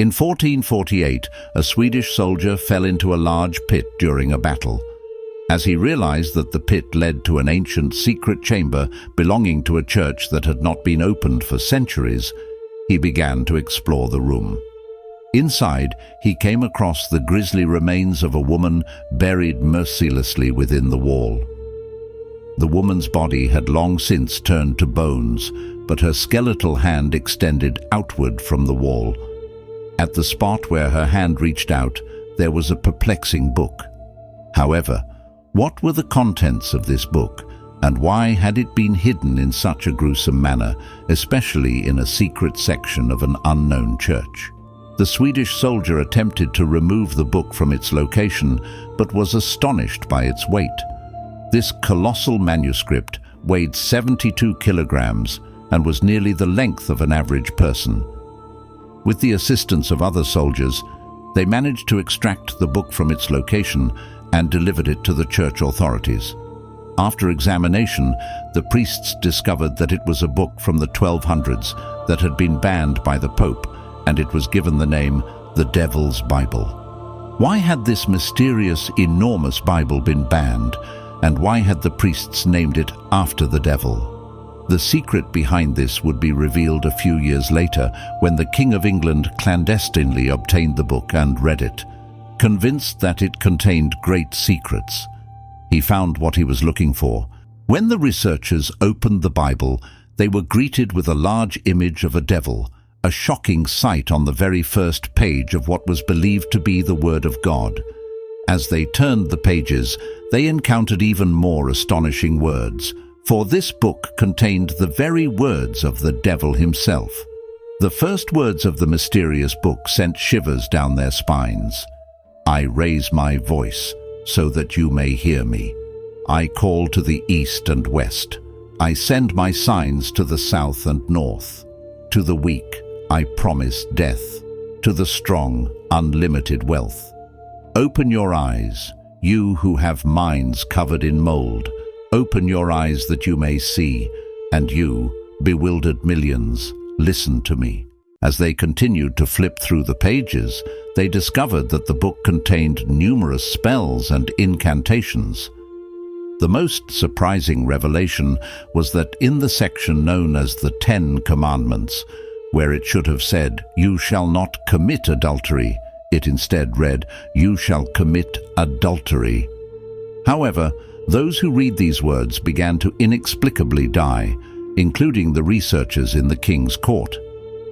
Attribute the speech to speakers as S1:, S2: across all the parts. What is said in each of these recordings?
S1: In 1448, a Swedish soldier fell into a large pit during a battle. As he realized that the pit led to an ancient secret chamber belonging to a church that had not been opened for centuries, he began to explore the room. Inside, he came across the grisly remains of a woman buried mercilessly within the wall. The woman's body had long since turned to bones, but her skeletal hand extended outward from the wall. At the spot where her hand reached out, there was a perplexing book. However, what were the contents of this book, and why had it been hidden in such a gruesome manner, especially in a secret section of an unknown church? The Swedish soldier attempted to remove the book from its location, but was astonished by its weight. This colossal manuscript weighed 72 kilograms and was nearly the length of an average person. With the assistance of other soldiers, they managed to extract the book from its location and delivered it to the church authorities. After examination, the priests discovered that it was a book from the 1200s that had been banned by the Pope, and it was given the name the Devil's Bible. Why had this mysterious, enormous Bible been banned, and why had the priests named it after the devil? The secret behind this would be revealed a few years later when the King of England clandestinely obtained the book and read it. Convinced that it contained great secrets, he found what he was looking for. When the researchers opened the Bible, they were greeted with a large image of a devil, a shocking sight on the very first page of what was believed to be the Word of God. As they turned the pages, they encountered even more astonishing words, for this book contained the very words of the devil himself. The first words of the mysterious book sent shivers down their spines. "I raise my voice so that you may hear me. I call to the east and west. I send my signs to the south and north. To the weak, I promise death. To the strong, unlimited wealth. Open your eyes, you who have minds covered in mold. Open your eyes that you may see, and you, bewildered millions, listen to me." As they continued to flip through the pages, they discovered that the book contained numerous spells and incantations. The most surprising revelation was that in the section known as the 10 Commandments, where it should have said, "You shall not commit adultery," it instead read, "You shall commit adultery." However, those who read these words began to inexplicably die, including the researchers in the king's court.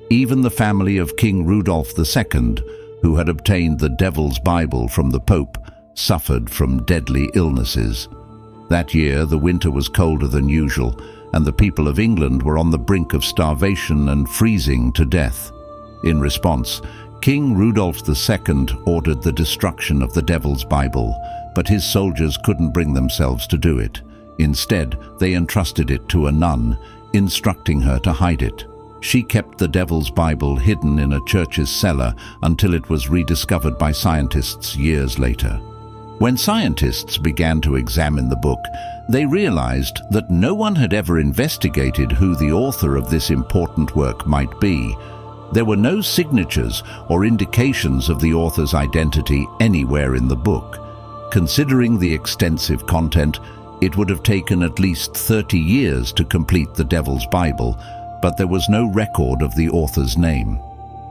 S1: Even the family of King Rudolph II, who had obtained the Devil's Bible from the Pope, suffered from deadly illnesses. That year, the winter was colder than usual, and the people of England were on the brink of starvation and freezing to death. In response, King Rudolph II ordered the destruction of the Devil's Bible, but his soldiers couldn't bring themselves to do it. Instead, they entrusted it to a nun, instructing her to hide it. She kept the Devil's Bible hidden in a church's cellar until it was rediscovered by scientists years later. When scientists began to examine the book, they realized that no one had ever investigated who the author of this important work might be. There were no signatures or indications of the author's identity anywhere in the book. Considering the extensive content, it would have taken at least 30 years to complete the Devil's Bible, but there was no record of the author's name.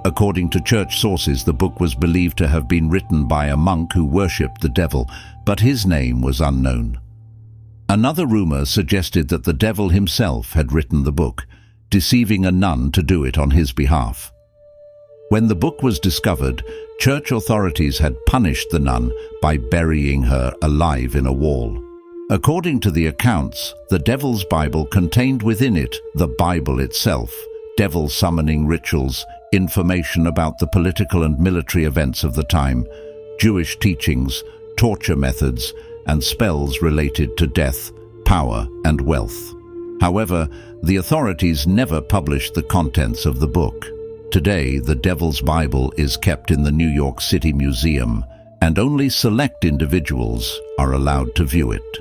S1: According to church sources, the book was believed to have been written by a monk who worshipped the devil, but his name was unknown. Another rumor suggested that the devil himself had written the book, deceiving a nun to do it on his behalf. When the book was discovered, church authorities had punished the nun by burying her alive in a wall. According to the accounts, the Devil's Bible contained within it the Bible itself, devil summoning rituals, information about the political and military events of the time, Jewish teachings, torture methods, and spells related to death, power, and wealth. However, the authorities never published the contents of the book. Today, the Devil's Bible is kept in the New York City Museum, and only select individuals are allowed to view it.